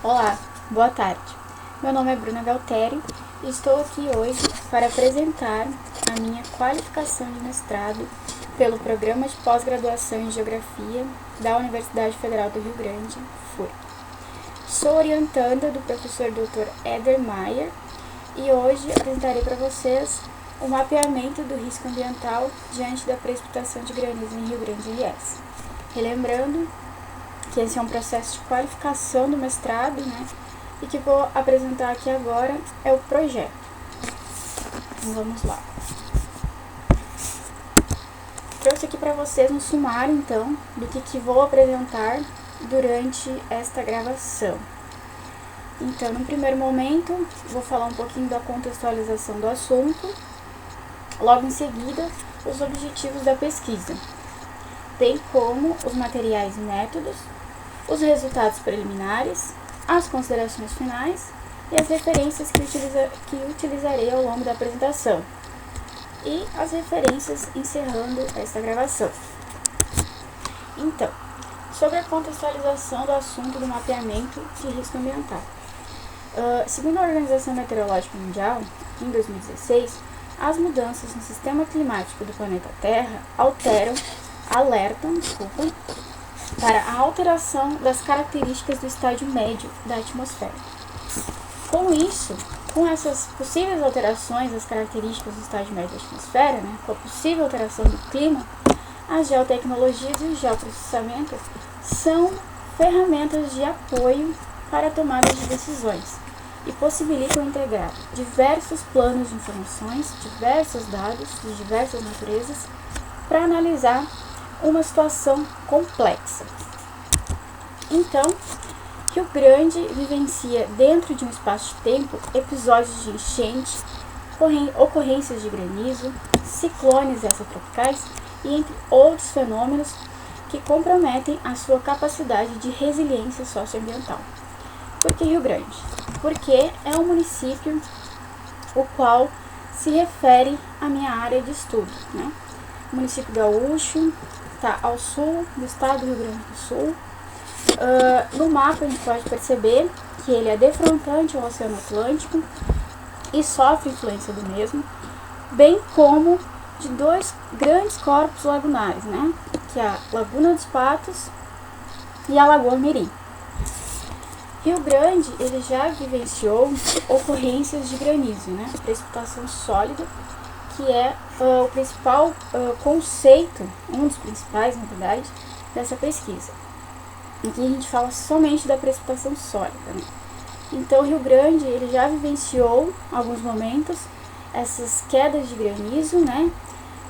Olá, boa tarde. Meu nome é Bruna Galtério e estou aqui hoje para apresentar a minha qualificação de mestrado pelo Programa de Pós-Graduação em Geografia da Universidade Federal do Rio Grande, FURG. Sou orientanda do professor Dr. Éder Maier e hoje apresentarei para vocês o mapeamento do risco ambiental diante da precipitação de granizo em Rio Grande RS. Relembrando que esse é um processo de qualificação do mestrado, e que vou apresentar aqui agora é o projeto. Então, vamos lá. Trouxe aqui para vocês um sumário, então, do que vou apresentar durante esta gravação. Então, no primeiro momento, vou falar um pouquinho da contextualização do assunto, logo em seguida, os objetivos da pesquisa, bem como os materiais e métodos, os resultados preliminares, as considerações finais e as referências que utilizarei ao longo da apresentação, e as referências encerrando esta gravação. Então, sobre a contextualização do assunto do mapeamento de risco ambiental. Segundo a Organização Meteorológica Mundial, em 2016, as mudanças no sistema climático do planeta Terra alertam para a alteração das características do estágio médio da atmosfera. Com essas possíveis alterações das características do estágio médio da atmosfera, com a possível alteração do clima, as geotecnologias e o geoprocessamento são ferramentas de apoio para a tomada de decisões e possibilitam integrar diversos planos de informações, diversos dados de diversas naturezas para analisar uma situação complexa. Então, Rio Grande vivencia dentro de um espaço de tempo episódios de enchente, ocorrências de granizo, ciclones extratropicais e entre outros fenômenos que comprometem a sua capacidade de resiliência socioambiental. Por que Rio Grande? Porque é um município o qual se refere à minha área de estudo, O município gaúcho está ao sul do estado do Rio Grande do Sul. No mapa a gente pode perceber que ele é defrontante ao Oceano Atlântico e sofre influência do mesmo, bem como de dois grandes corpos lagunares, que é a Laguna dos Patos e a Lagoa Mirim. Rio Grande ele já vivenciou ocorrências de granizo, precipitação sólida, que é o principal conceito, um dos principais, na verdade, dessa pesquisa. Aqui a gente fala somente da precipitação sólida. Então, o Rio Grande ele já vivenciou, em alguns momentos, essas quedas de granizo,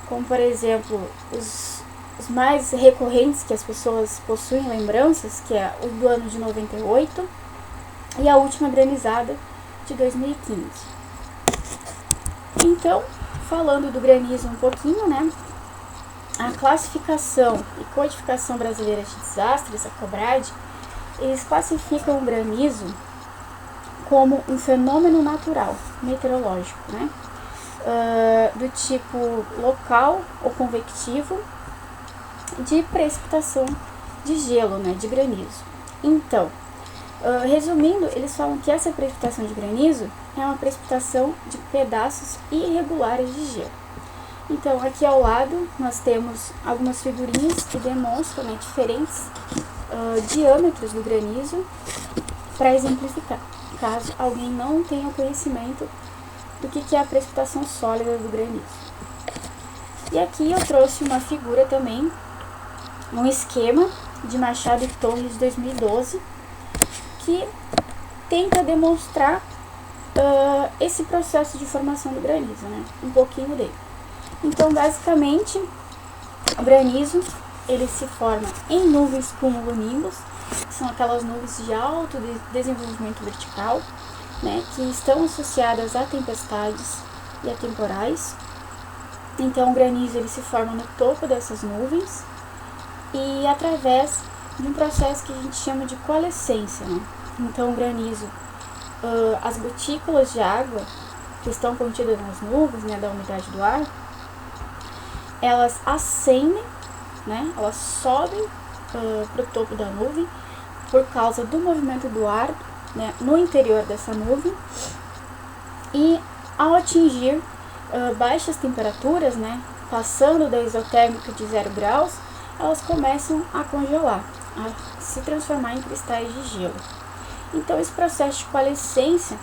como, por exemplo, os mais recorrentes que as pessoas possuem lembranças, que é o do ano de 98 e a última granizada de 2015. Então, falando do granizo um pouquinho, a classificação e codificação brasileira de desastres, a COBRAD, eles classificam o granizo como um fenômeno natural, meteorológico, do tipo local ou convectivo de precipitação de gelo, de granizo. Então, resumindo, eles falam que essa precipitação de granizo é uma precipitação de pedaços irregulares de gelo. Então, aqui ao lado, nós temos algumas figurinhas que demonstram diferentes diâmetros do granizo para exemplificar, caso alguém não tenha conhecimento do que é a precipitação sólida do granizo. E aqui eu trouxe uma figura também, um esquema de Machado e Torres de 2012, que tenta demonstrar esse processo de formação do granizo, um pouquinho dele. Então, basicamente, o granizo ele se forma em nuvens cumulonimbus, que são aquelas nuvens de alto desenvolvimento vertical, que estão associadas a tempestades e a temporais. Então, o granizo ele se forma no topo dessas nuvens e através de um processo que a gente chama de coalescência. Então, o granizo, as gotículas de água que estão contidas nas nuvens, da umidade do ar, elas ascendem, elas sobem para o topo da nuvem por causa do movimento do ar né, no interior dessa nuvem, e ao atingir baixas temperaturas, né, passando da isotérmica de 0 graus, elas começam a congelar, a se transformar em cristais de gelo. Então esse processo de coalescência,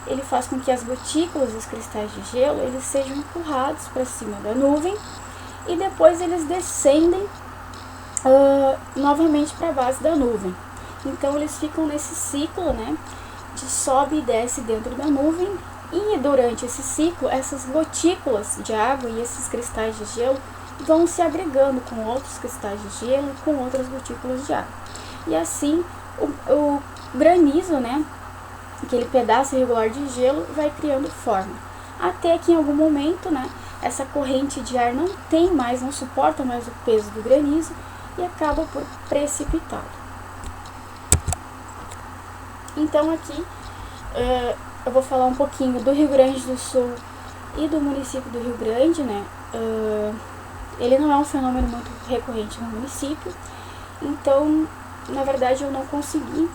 ele faz com que as gotículas dos cristais de gelo eles sejam empurrados para cima da nuvem e depois eles descendem novamente para a base da nuvem. Então eles ficam nesse ciclo, né, de sobe e desce dentro da nuvem, e durante esse ciclo essas gotículas de água e esses cristais de gelo vão se agregando com outros cristais de gelo e com outras gotículas de água. E assim o granizo, né, aquele pedaço irregular de gelo, vai criando forma. Até que em algum momento, né, essa corrente de ar não suporta mais o peso do granizo e acaba por precipitá-lo. Então aqui eu vou falar um pouquinho do Rio Grande do Sul e do município do Rio Grande, né? Ele não é um fenômeno muito recorrente no município, então, na verdade, eu não consegui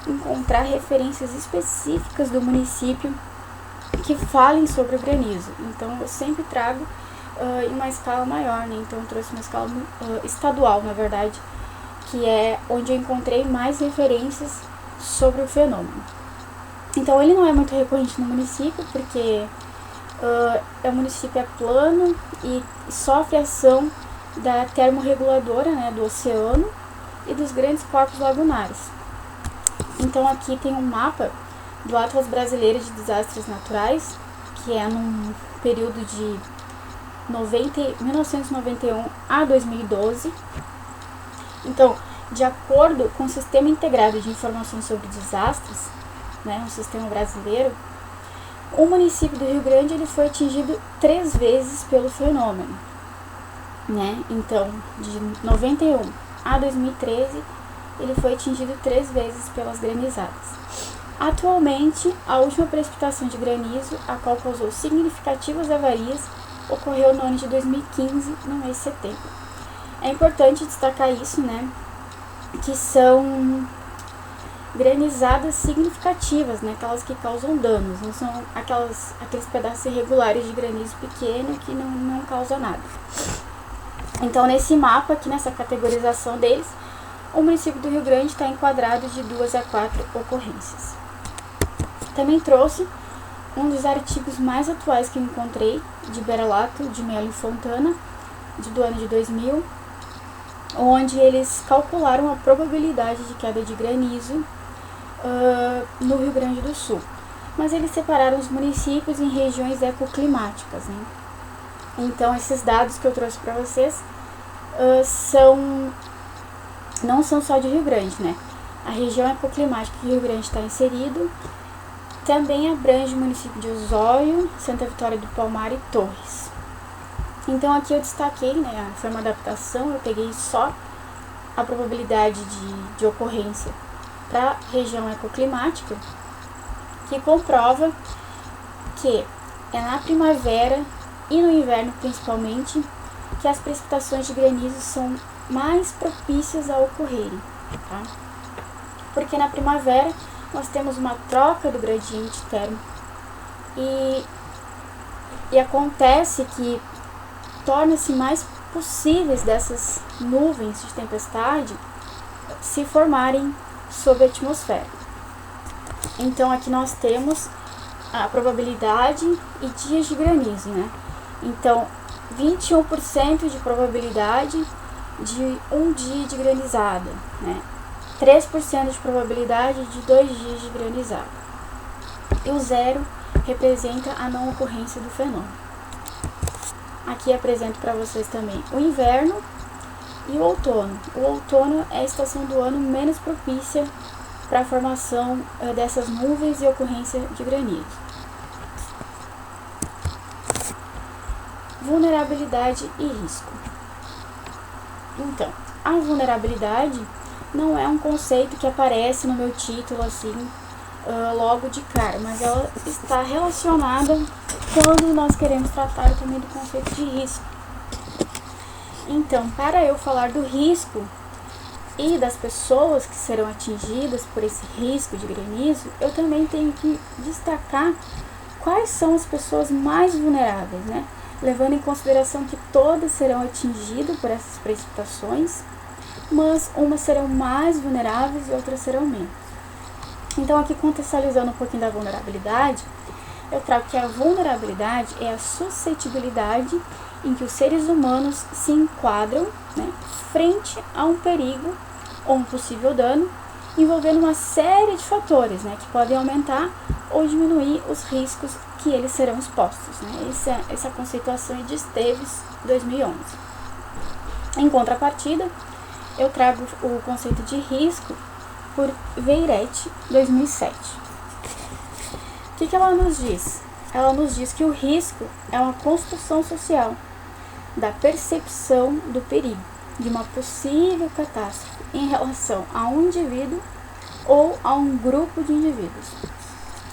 encontrar referências específicas do município que falem sobre o granizo. Então, eu sempre trago em uma escala maior, né? Então, eu trouxe uma escala estadual, na verdade, que é onde eu encontrei mais referências sobre o fenômeno. Então, ele não é muito recorrente no município, porque o município é plano e sofre ação da termorreguladora, né, do oceano e dos grandes corpos lagunares. Então, aqui tem um mapa do Atlas Brasileiro de Desastres Naturais, que é num período de 1991 a 2012. Então, de acordo com o Sistema Integrado de Informações sobre Desastres, né, um sistema brasileiro, o município do Rio Grande ele foi atingido 3 vezes pelo fenômeno, né? Então, de 91 a 2013, ele foi atingido 3 vezes pelas granizadas. Atualmente, a última precipitação de granizo, a qual causou significativas avarias, ocorreu no ano de 2015, no mês de setembro. É importante destacar isso, né? Que são granizadas significativas, né, aquelas que causam danos, não são aqueles pedaços irregulares de granizo pequeno que não causam nada. Então, nesse mapa, aqui nessa categorização deles, o município do Rio Grande está enquadrado de 2 a 4 ocorrências. Também trouxe um dos artigos mais atuais que eu encontrei, de Beralato, de Mello e Fontana, do ano de 2000, onde eles calcularam a probabilidade de queda de granizo no Rio Grande do Sul. Mas eles separaram os municípios em regiões ecoclimáticas, né? Então, esses dados que eu trouxe para vocês não são só de Rio Grande, né? A região ecoclimática que o Rio Grande está inserido também abrange o município de Osório, Santa Vitória do Palmar e Torres. Então, aqui eu destaquei, né? Foi uma adaptação, eu peguei só a probabilidade de ocorrência para a região ecoclimática, que comprova que é na primavera e no inverno principalmente que as precipitações de granizo são mais propícias a ocorrerem, tá? Porque na primavera nós temos uma troca do gradiente térmico e acontece que torna-se mais possíveis dessas nuvens de tempestade se formarem sob a atmosfera. Então, aqui nós temos a probabilidade e dias de granizo, né? Então, 21% de probabilidade de um dia de granizada, né? 3% de probabilidade de 2 dias de granizada. E o 0 representa a não ocorrência do fenômeno. Aqui apresento para vocês também o inverno e o outono. O outono é a estação do ano menos propícia para a formação dessas nuvens e ocorrência de granizo. Vulnerabilidade e risco. Então, a vulnerabilidade não é um conceito que aparece no meu título assim logo de cara, mas ela está relacionada quando nós queremos tratar também do conceito de risco. Então, para eu falar do risco, e das pessoas que serão atingidas por esse risco de granizo, eu também tenho que destacar quais são as pessoas mais vulneráveis, né? Levando em consideração que todas serão atingidas por essas precipitações, mas umas serão mais vulneráveis e outras serão menos. Então, aqui contextualizando um pouquinho da vulnerabilidade, eu trago que a vulnerabilidade é a suscetibilidade em que os seres humanos se enquadram, né, frente a um perigo ou um possível dano, envolvendo uma série de fatores, né, que podem aumentar ou diminuir os riscos que eles serão expostos. Né? Essa conceituação é de Esteves, 2011. Em contrapartida, eu trago o conceito de risco por Veirete, 2007. O que ela nos diz? Ela nos diz que o risco é uma construção social da percepção do perigo, de uma possível catástrofe em relação a um indivíduo ou a um grupo de indivíduos.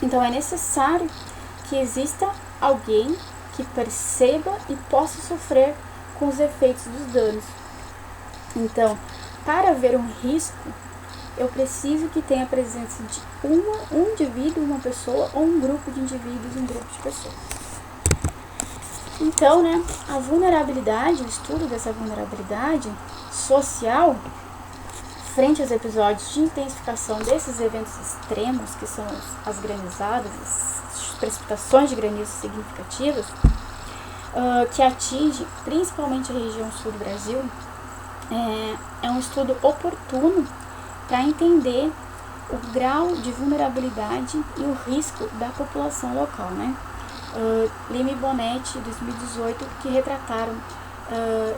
Então é necessário que exista alguém que perceba e possa sofrer com os efeitos dos danos. Então, para haver um risco, eu preciso que tenha a presença de um indivíduo, uma pessoa, ou um grupo de indivíduos, um grupo de pessoas. Então, né, a vulnerabilidade, o estudo dessa vulnerabilidade social, frente aos episódios de intensificação desses eventos extremos, que são as granizadas, as precipitações de granizo significativas, que atinge principalmente a região sul do Brasil, é um estudo oportuno para entender o grau de vulnerabilidade e o risco da população local, né? Lima e Bonetti, 2018, que retrataram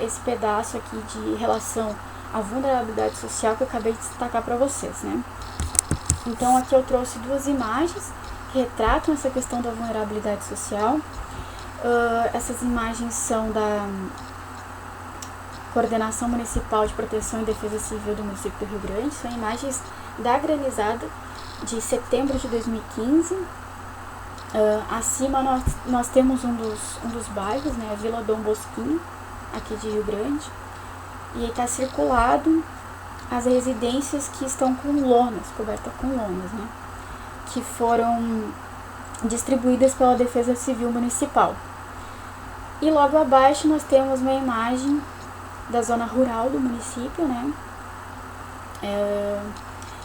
esse pedaço aqui de relação à vulnerabilidade social que eu acabei de destacar para vocês, né? Então, aqui eu trouxe duas imagens que retratam essa questão da vulnerabilidade social. Essas imagens são da Coordenação Municipal de Proteção e Defesa Civil do município do Rio Grande. São imagens da granizada de setembro de 2015. Acima nós temos um dos bairros, né, a Vila Dom Bosquinho, aqui de Rio Grande. E aí está circulado as residências que estão com lonas, cobertas com lonas, né, que foram distribuídas pela Defesa Civil Municipal. E logo abaixo nós temos uma imagem da zona rural do município, né,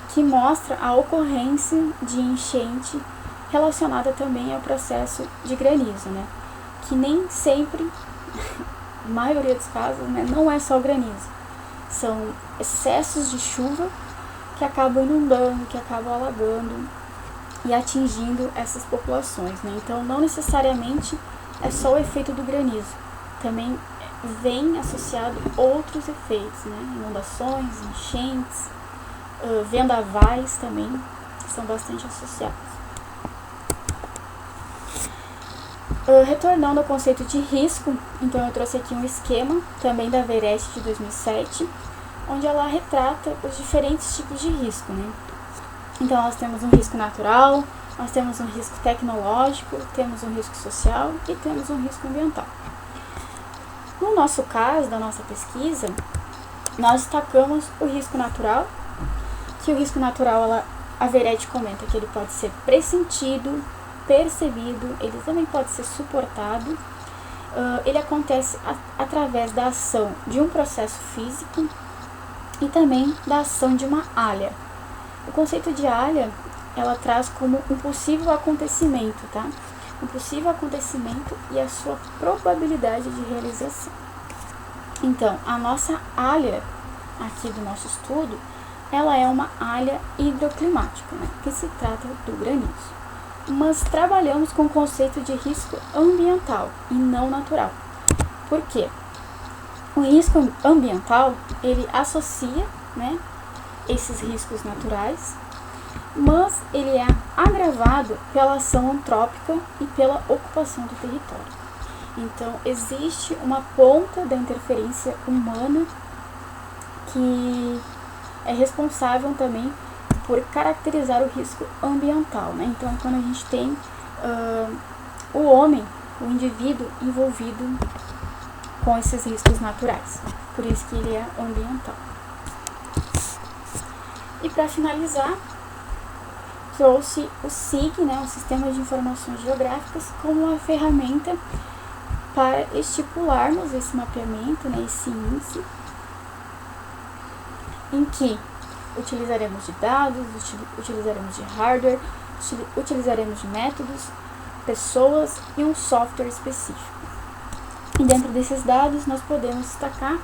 que mostra a ocorrência de enchente relacionada também ao processo de granizo, né, que nem sempre, a maioria dos casos, né, não é só o granizo, são excessos de chuva que acabam inundando, que acabam alagando e atingindo essas populações, né. Então não necessariamente é só o efeito do granizo, também vem associado outros efeitos, né? Inundações, enchentes, vendavais também, que são bastante associados. Retornando ao conceito de risco, então eu trouxe aqui um esquema, também da Veirete de 2007, onde ela retrata os diferentes tipos de risco, né? Então nós temos um risco natural, nós temos um risco tecnológico, temos um risco social e temos um risco ambiental. No nosso caso, da nossa pesquisa, nós destacamos o risco natural, que o risco natural, a Veirete comenta que ele pode ser pressentido, percebido, ele também pode ser suportado. Ele acontece através da ação de um processo físico e também da ação de uma alha. O conceito de alha, ela traz como um possível acontecimento, tá? Um possível acontecimento e a sua probabilidade de realização. Então, a nossa alha aqui do nosso estudo, ela é uma alha hidroclimática, né, que se trata do granizo. Mas trabalhamos com o conceito de risco ambiental e não natural. Por quê? O risco ambiental, ele associa, né, esses riscos naturais, mas ele é agravado pela ação antrópica e pela ocupação do território. Então, existe uma ponta da interferência humana que é responsável também por caracterizar o risco ambiental, né? Então, quando a gente tem o homem, o indivíduo envolvido com esses riscos naturais, por isso que ele é ambiental. E para finalizar, trouxe o SIG, né, o Sistema de Informações Geográficas, como uma ferramenta para estipularmos esse mapeamento, né, esse índice, em que utilizaremos de dados, utilizaremos de hardware, utilizaremos de métodos, pessoas e um software específico. E dentro desses dados nós podemos destacar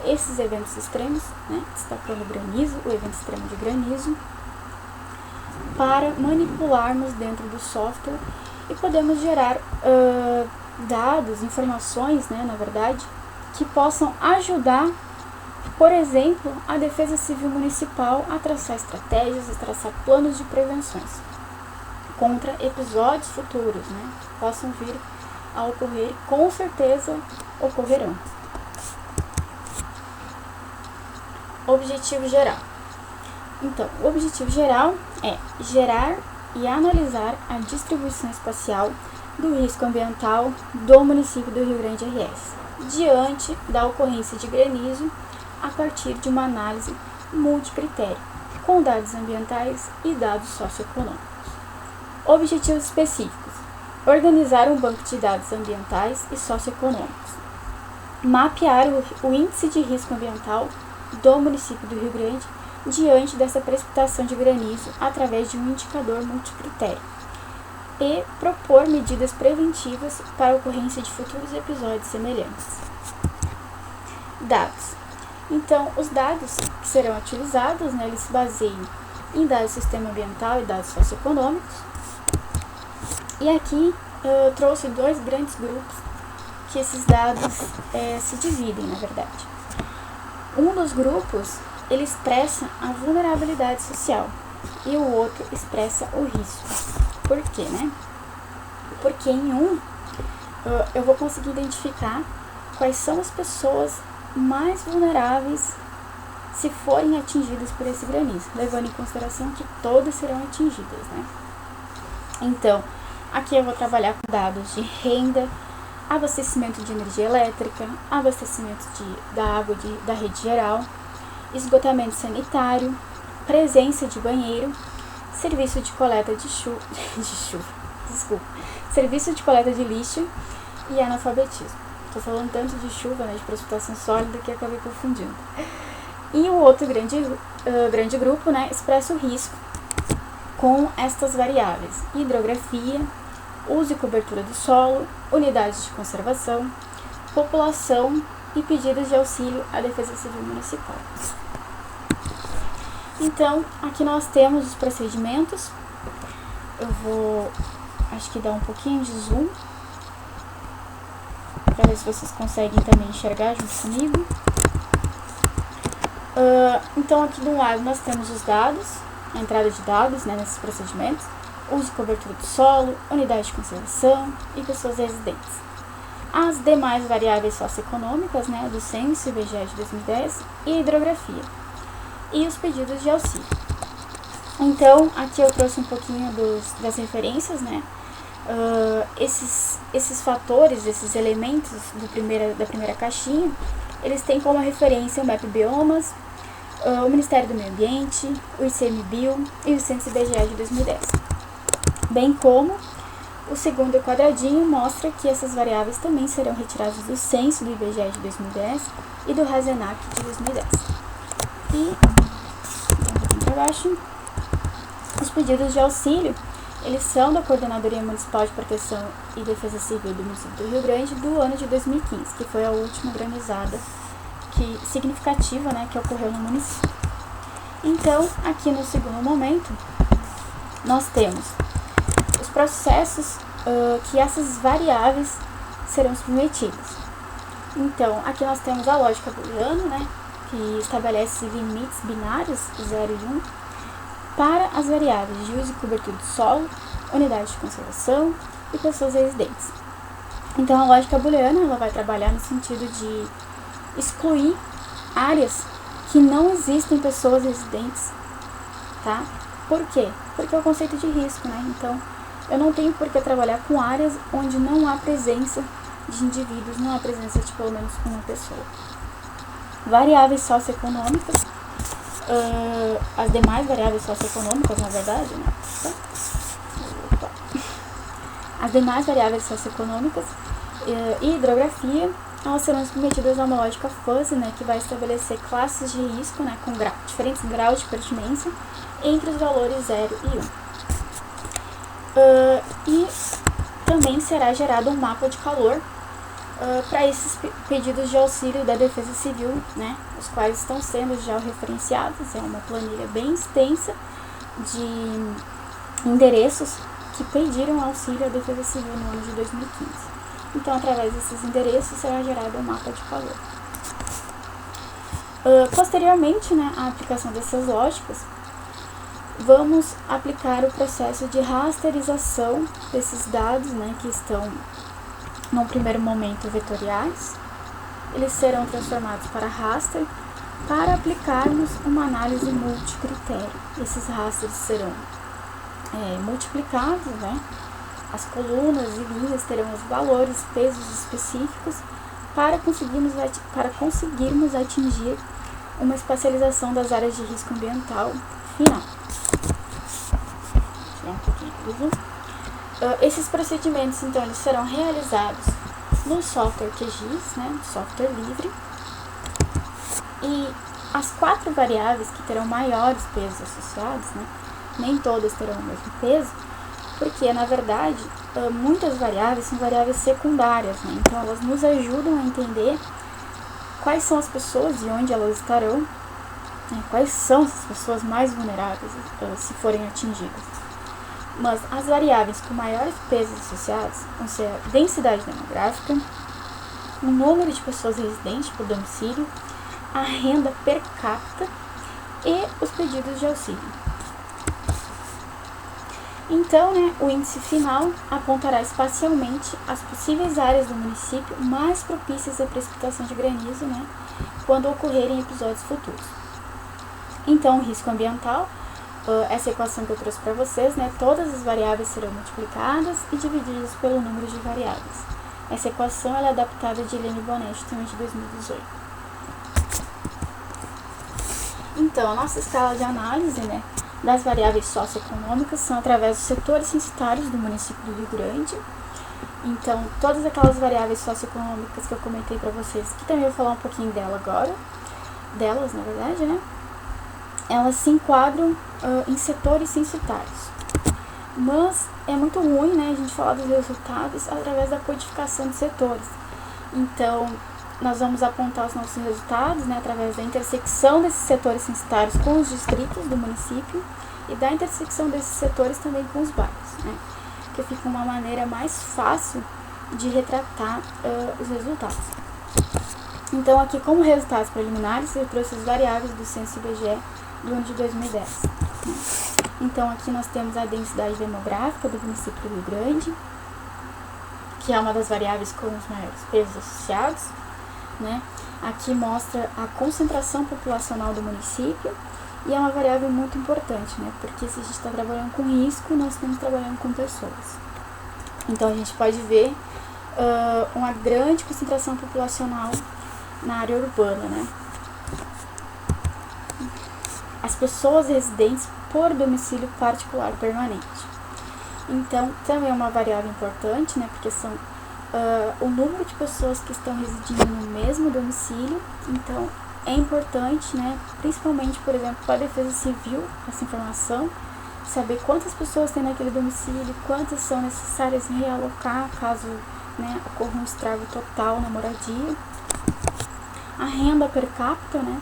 esses eventos extremos, né, destacando o granizo, o evento extremo de granizo, para manipularmos dentro do software e podemos gerar dados, informações, né, na verdade, que possam ajudar, por exemplo, a Defesa Civil Municipal a traçar estratégias, a traçar planos de prevenções contra episódios futuros, né, que possam vir a ocorrer, com certeza ocorrerão. Objetivo geral. Então, o objetivo geral é gerar e analisar a distribuição espacial do risco ambiental do município do Rio Grande RS, diante da ocorrência de granizo, a partir de uma análise multicritério, com dados ambientais e dados socioeconômicos. Objetivos específicos: organizar um banco de dados ambientais e socioeconômicos, mapear o índice de risco ambiental do município do Rio Grande diante dessa precipitação de granizo através de um indicador multicritério e propor medidas preventivas para a ocorrência de futuros episódios semelhantes. Dados. Então, os dados que serão utilizados, né, eles se baseiam em dados do sistema ambiental e dados socioeconômicos. E aqui eu trouxe dois grandes grupos que esses dados se dividem, na verdade. Um dos grupos, ele expressa a vulnerabilidade social e o outro expressa o risco. Por quê, né? Porque em um, eu vou conseguir identificar quais são as pessoas mais vulneráveis se forem atingidas por esse granizo, levando em consideração que todas serão atingidas, né? Então, aqui eu vou trabalhar com dados de renda, abastecimento de energia elétrica, abastecimento da água da rede geral, esgotamento sanitário, presença de banheiro, serviço de coleta serviço de coleta de lixo e analfabetismo. Estou falando tanto de chuva, né, de precipitação sólida, que acabei confundindo. E o outro grande grupo, né, expressa o risco com estas variáveis: hidrografia, uso e cobertura do solo, unidades de conservação, população e pedidos de auxílio à Defesa Civil Municipal. Então, aqui nós temos os procedimentos. Eu vou, acho que dar um pouquinho de zoom, para ver se vocês conseguem também enxergar junto comigo. Então, aqui do lado nós temos os dados, a entrada de dados, né, nesses procedimentos, uso e cobertura do solo, unidade de conservação e pessoas residentes. As demais variáveis socioeconômicas, né, do Censo, IBGE de 2010 e a hidrografia. E os pedidos de auxílio. Então, aqui eu trouxe um pouquinho das referências, né? Esses fatores, esses elementos da primeira caixinha, eles têm como referência o MAP Biomas, o Ministério do Meio Ambiente, o ICMBio e o Censo IBGE de 2010. Bem como o segundo quadradinho mostra que essas variáveis também serão retiradas do Censo do IBGE de 2010 e do RASENAC de 2010. E, para baixo, os pedidos de auxílio, eles são da Coordenadoria Municipal de Proteção e Defesa Civil do município do Rio Grande do ano de 2015, que foi a última granizada significativa, né, que ocorreu no município. Então, aqui no segundo momento, nós temos os processos que essas variáveis serão submetidas. Então, aqui nós temos a lógica booleana, né, que estabelece limites binários, 0 e 1, para as variáveis de uso e cobertura do solo, unidade de conservação e pessoas residentes. Então, a lógica booleana ela vai trabalhar no sentido de excluir áreas que não existem pessoas residentes, tá? Por quê? Porque é o conceito de risco, né? Então, eu não tenho por que trabalhar com áreas onde não há presença de indivíduos, não há presença de pelo menos uma pessoa. Variáveis socioeconômicas, as demais variáveis socioeconômicas, na verdade, né? As demais variáveis socioeconômicas e hidrografia, elas serão submetidas a uma lógica fuzzy, né, que vai estabelecer classes de risco, né, com diferentes graus de pertinência entre os valores 0 e 1. E também será gerado um mapa de calor para esses pedidos de auxílio da Defesa Civil, né, os quais estão sendo já referenciados. É uma planilha bem extensa de endereços que pediram auxílio à Defesa Civil no ano de 2015. Então, através desses endereços, será gerado um mapa de calor. Posteriormente, né, à aplicação dessas lógicas, vamos aplicar o processo de rasterização desses dados, né, que estão, num primeiro momento, vetoriais. Eles serão transformados para raster para aplicarmos uma análise multicritério. Esses rasters serão multiplicados, né? As colunas e linhas terão os valores, pesos específicos para conseguirmos atingir uma espacialização das áreas de risco ambiental final. Esses procedimentos, então, eles serão realizados no software QGIS, né, software livre, e as 4 variáveis que terão maiores pesos associados, né, nem todas terão o mesmo peso, porque, na verdade, muitas variáveis são variáveis secundárias, né, então elas nos ajudam a entender quais são as pessoas e onde elas estarão, né, quais são as pessoas mais vulneráveis se forem atingidas. Mas as variáveis com maiores pesos associados vão ser a densidade demográfica, o número de pessoas residentes por domicílio, a renda per capita e os pedidos de auxílio. Então, né, o índice final apontará espacialmente as possíveis áreas do município mais propícias à precipitação de granizo, né, quando ocorrerem episódios futuros. Então, o risco ambiental, essa equação que eu trouxe para vocês, né, todas as variáveis serão multiplicadas e divididas pelo número de variáveis. Essa equação ela é adaptada de Helene Bonetti, também de 2018. Então, a nossa escala de análise, né, das variáveis socioeconômicas são através dos setores censitários do município do Rio Grande. Então, todas aquelas variáveis socioeconômicas que eu comentei para vocês, que também vou falar um pouquinho delas, na verdade, né? Elas se enquadram em setores censitários. Mas é muito ruim, né, a gente falar dos resultados através da codificação de setores. Então, nós vamos apontar os nossos resultados, né, através da intersecção desses setores censitários com os distritos do município e da intersecção desses setores também com os bairros, né, que fica uma maneira mais fácil de retratar os resultados. Então, aqui, como resultados preliminares, eu trouxe as variáveis do censo IBGE do ano de 2010. Né. Então, aqui nós temos a densidade demográfica do município do Rio Grande, que é uma das variáveis com os maiores pesos associados. Né? Aqui mostra a concentração populacional do município e é uma variável muito importante, né? Porque se a gente está trabalhando com risco, nós estamos trabalhando com pessoas. Então a gente pode ver uma grande concentração populacional na área urbana, né? As pessoas residentes por domicílio particular permanente. Então também é uma variável importante, né? Porque são o número de pessoas que estão residindo no mesmo domicílio. Então é importante, né, principalmente, por exemplo, para a Defesa Civil, essa informação, saber quantas pessoas tem naquele domicílio, quantas são necessárias realocar caso, né, ocorra um estrago total na moradia. A renda per capita, né,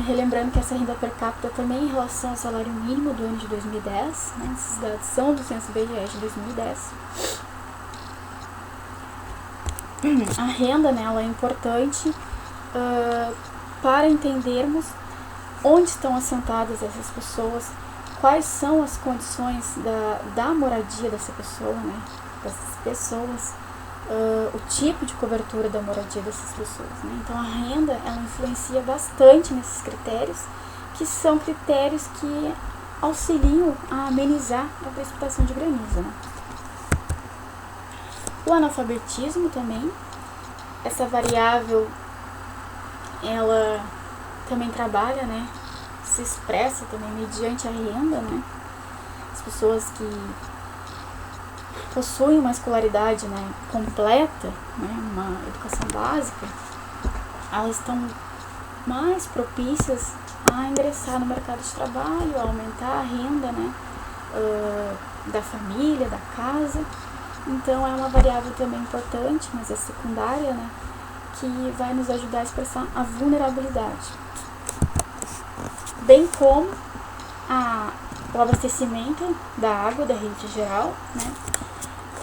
relembrando que essa renda per capita também em relação ao salário mínimo do ano de 2010, né, esses dados são do censo IBGE de 2010. A renda, né, ela é importante para entendermos onde estão assentadas essas pessoas, quais são as condições da moradia dessa pessoa, né, dessas pessoas, o tipo de cobertura da moradia dessas pessoas. Né. Então, a renda ela influencia bastante nesses critérios, que são critérios que auxiliam a amenizar a precipitação de granizo. Né. O analfabetismo também, essa variável, ela também trabalha, né, se expressa também mediante a renda, né, as pessoas que possuem uma escolaridade, né, completa, né, uma educação básica, elas estão mais propícias a ingressar no mercado de trabalho, a aumentar a renda, né, da família, da casa. Então é uma variável também importante, mas é secundária, né, que vai nos ajudar a expressar a vulnerabilidade, bem como o abastecimento da água da rede geral, né,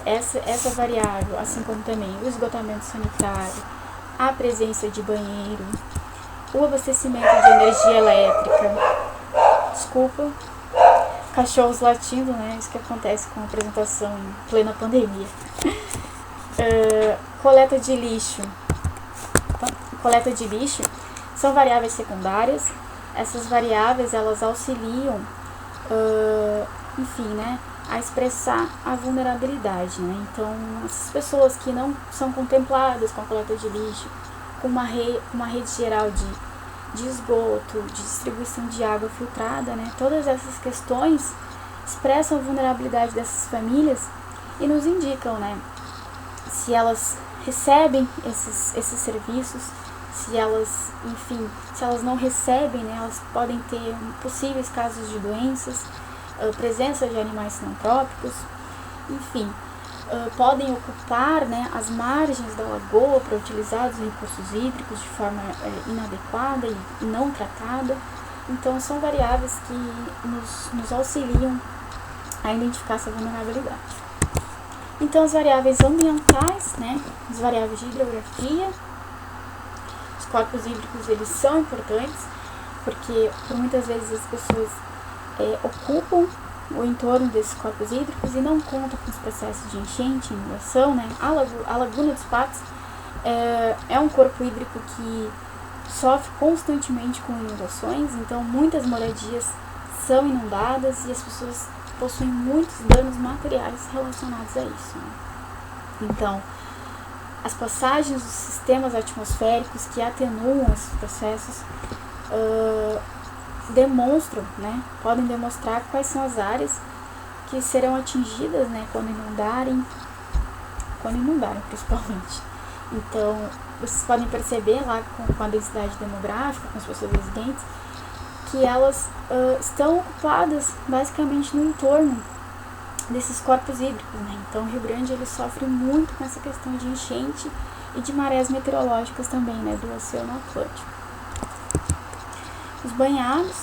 essa variável, assim como também o esgotamento sanitário, a presença de banheiro, o abastecimento de energia elétrica, cachorros latindo, né? Isso que acontece com a apresentação em plena pandemia. Coleta de lixo são variáveis secundárias. Essas variáveis, elas auxiliam, enfim, né, a expressar a vulnerabilidade, né? Então, essas pessoas que não são contempladas com a coleta de lixo, com uma rede geral de esgoto, de distribuição de água filtrada, né? Todas essas questões expressam a vulnerabilidade dessas famílias e nos indicam, né, se elas recebem esses serviços, se elas não recebem, né, elas podem ter possíveis casos de doenças, presença de animais sinantrópicos, enfim, podem ocupar, né, as margens da lagoa para utilizar os recursos hídricos de forma inadequada e não tratada. Então, são variáveis que nos auxiliam a identificar essa vulnerabilidade. Então, as variáveis ambientais, né, as variáveis de hidrografia, os corpos hídricos, eles são importantes, porque por muitas vezes as pessoas ocupam o entorno desses corpos hídricos e não contam com os processos de enchente, inundação, né? A Laguna dos Patos é um corpo hídrico que sofre constantemente com inundações, então muitas moradias são inundadas e as pessoas possuem muitos danos materiais relacionados a isso, né? Então, as passagens dos sistemas atmosféricos que atenuam esses processos podem demonstrar quais são as áreas que serão atingidas, né, quando inundarem principalmente. Então, vocês podem perceber lá com a densidade demográfica, com as pessoas residentes, que elas estão ocupadas basicamente no entorno desses corpos hídricos, né? Então, o Rio Grande ele sofre muito com essa questão de enchente e de marés meteorológicas também, né, do Oceano Atlântico. Os banhados,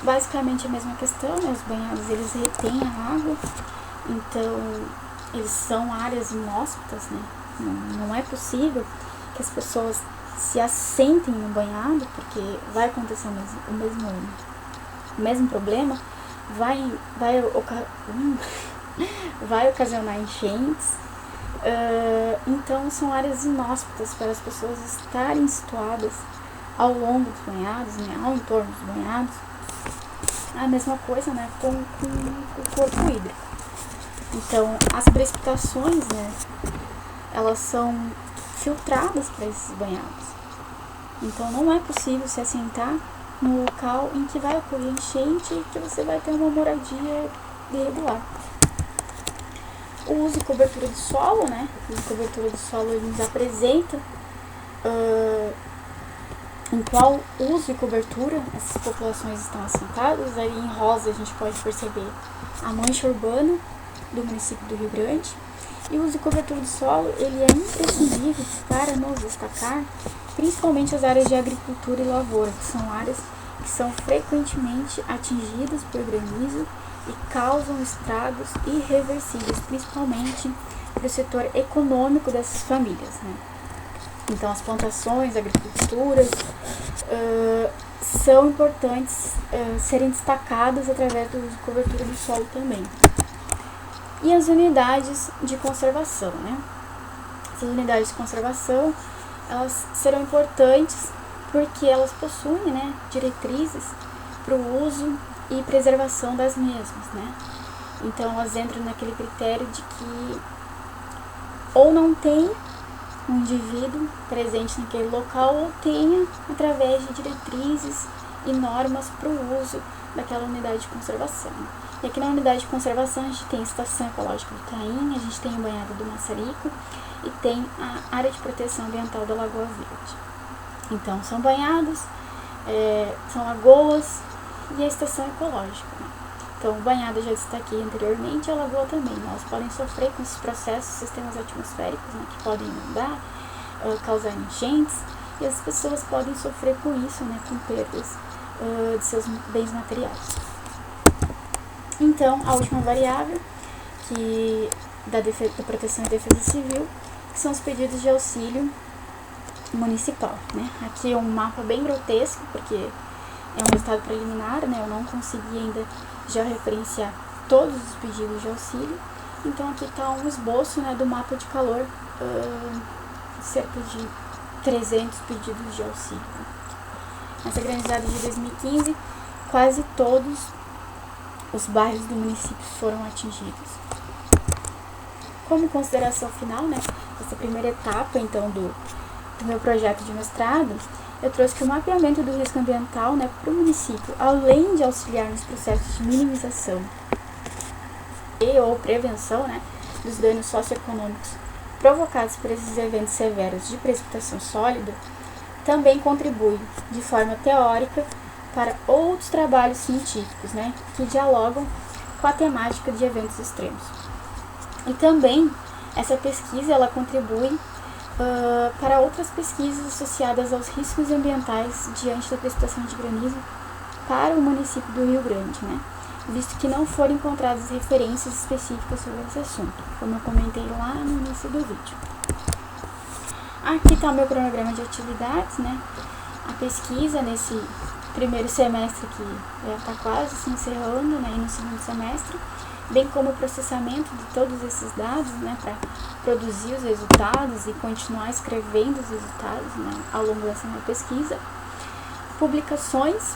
basicamente a mesma questão, né? Os banhados eles retêm a água, então eles são áreas inóspitas, né? Não é possível que as pessoas se assentem no banhado, porque vai acontecer o mesmo problema, vai ocasionar enchentes. Então são áreas inóspitas para as pessoas estarem situadas ao longo dos banhados, né, ao entorno dos banhados. A mesma coisa, né, com o corpo hídrico. Então as precipitações, né, elas são filtradas para esses banhados. Então não é possível se assentar no local em que vai ocorrer enchente e que você vai ter uma moradia irregular. O uso e cobertura de solo, né? O uso e cobertura de solo ele nos apresenta em qual uso e cobertura essas populações estão assentadas. Aí em rosa a gente pode perceber a mancha urbana do município do Rio Grande. E o uso e cobertura de solo ele é imprescindível para nos destacar principalmente as áreas de agricultura e lavoura, que são áreas que são frequentemente atingidas por granizo e causam estragos irreversíveis, principalmente para o setor econômico dessas famílias, né? Então, as plantações, agriculturas são importantes serem destacadas através do uso e cobertura do solo também. E as unidades de conservação, né? Essas unidades de conservação, elas serão importantes porque elas possuem, né, diretrizes para o uso e preservação das mesmas, né? Então, elas entram naquele critério de que ou não tem um indivíduo presente naquele local ou tenha através de diretrizes e normas para o uso daquela unidade de conservação. E aqui na unidade de conservação a gente tem a Estação Ecológica do Taim, a gente tem o Banhado do Maçarico e tem a Área de Proteção Ambiental da Lagoa Verde. Então são banhados, são lagoas e a Estação Ecológica, né? Então o banhado eu já destaquei anteriormente, a lagoa também. Elas podem sofrer com esses processos, sistemas atmosféricos, né, que podem inundar, causar enchentes, e as pessoas podem sofrer com isso, né, com perdas de seus bens materiais. Então, a última variável da proteção e defesa civil, que são os pedidos de auxílio municipal, né? Aqui é um mapa bem grotesco, porque é um resultado preliminar, né? Eu não consegui ainda já referenciar todos os pedidos de auxílio. Então, aqui está um esboço, né, do mapa de calor, cerca de 300 pedidos de auxílio. Nessa granizada de 2015, quase todos os bairros do município foram atingidos. Como consideração final, né, essa primeira etapa, então, do meu projeto de mestrado, eu trouxe que o mapeamento do risco ambiental, né, para o município, além de auxiliar nos processos de minimização ou prevenção, né, dos danos socioeconômicos provocados por esses eventos severos de precipitação sólida, também contribui de forma teórica para outros trabalhos científicos, né, que dialogam com a temática de eventos extremos. E também essa pesquisa ela contribui para outras pesquisas associadas aos riscos ambientais diante da precipitação de granizo para o município do Rio Grande, né, visto que não foram encontradas referências específicas sobre esse assunto, como eu comentei lá no início do vídeo. Aqui está o meu cronograma de atividades, né, a pesquisa nesse primeiro semestre que já está quase se encerrando, né, e no segundo semestre, bem como o processamento de todos esses dados, né, para produzir os resultados e continuar escrevendo os resultados, né, ao longo dessa minha pesquisa, publicações,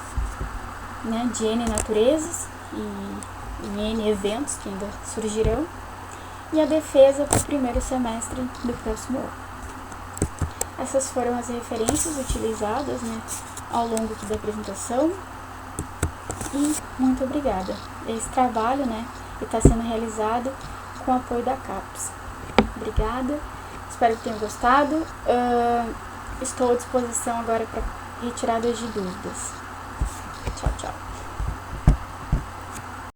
né, de N naturezas e N eventos que ainda surgirão, e a defesa para o primeiro semestre do próximo ano. Essas foram as referências utilizadas, né, ao longo da apresentação, e muito obrigada. Esse trabalho, né, está sendo realizado com o apoio da CAPES. Obrigada, espero que tenham gostado. Estou à disposição agora para retiradas de dúvidas. Tchau, tchau.